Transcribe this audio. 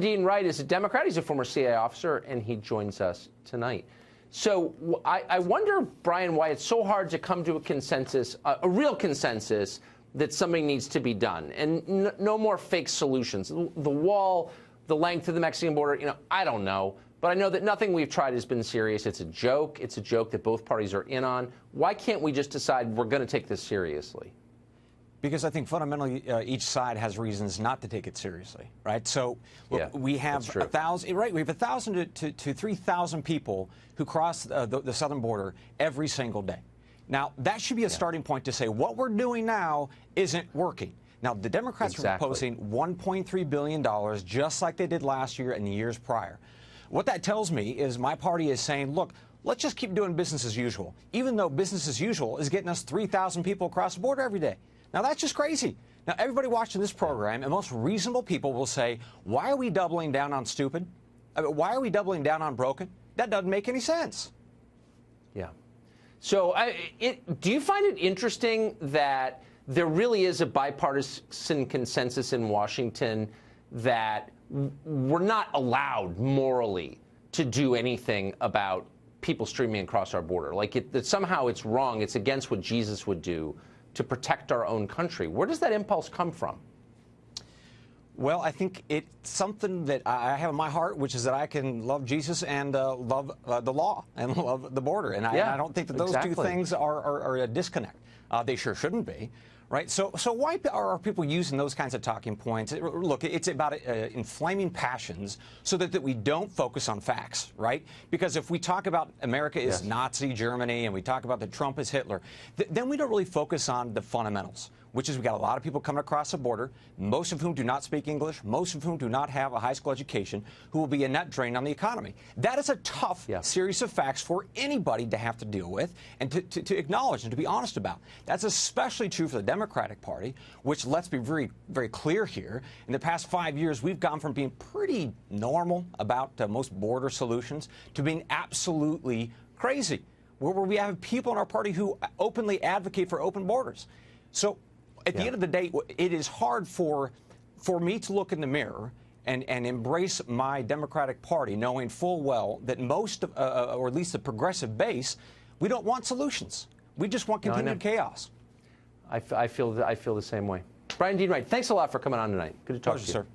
Dean Wright is a Democrat. He's a former CIA officer, and he joins us tonight. So I wonder, Bryan, why it's so hard to come to a consensus, a real consensus, that something needs to be done, and no more fake solutions. The wall, the length of the Mexican border, I don't know. But I know that nothing we've tried has been serious. It's a joke. It's a joke that both parties are in on. Why can't we just decide we're going to take this seriously? Because I think fundamentally each side has reasons not to take it seriously, right? So look, we have 1,000, right? We have 1,000 to 3,000 people who cross the southern border every single day. Now, that should be a starting point to say what we're doing now isn't working. Now, the Democrats are proposing $1.3 billion, just like they did last year and the years prior. What that tells me is my party is saying, look, let's just keep doing business as usual, even though business as usual is getting us 3,000 people across the border every day. Now, that's just crazy. Now, everybody watching this program, and most reasonable people will say, why are we doubling down on stupid? Why are we doubling down on broken? That doesn't make any sense. Yeah. So do you find it interesting that there really is a bipartisan consensus in Washington that we're not allowed morally to do anything about people streaming across our border? Like that somehow it's wrong, it's against what Jesus would do to protect our own country. Where does that impulse come from? Well, I think it's something that I have in my heart, which is that I can love Jesus and love the law and love the border. And I don't think that those two things are a disconnect. They sure shouldn't be. Right. So why are people using those kinds of talking points? Look, it's about inflaming passions so that we don't focus on facts. Right. Because if we talk about America is Nazi Germany and we talk about that Trump is Hitler, then we don't really focus on the fundamentals, which is we got a lot of people coming across the border, most of whom do not speak English, most of whom do not have a high school education, who will be a net drain on the economy. That is a tough series of facts for anybody to have to deal with and to acknowledge and to be honest about. That's especially true for the Democratic Party, which, let's be very, very clear here, in the past 5 years, we've gone from being pretty normal about most border solutions to being absolutely crazy, where we have people in our party who openly advocate for open borders. So at the end of the day, it is hard for me to look in the mirror and embrace my Democratic Party, knowing full well that most of, or at least the progressive base, we don't want solutions. We just want continued chaos. I feel the same way. Bryan Dean Wright, thanks a lot for coming on tonight. Good to talk to you. Sir.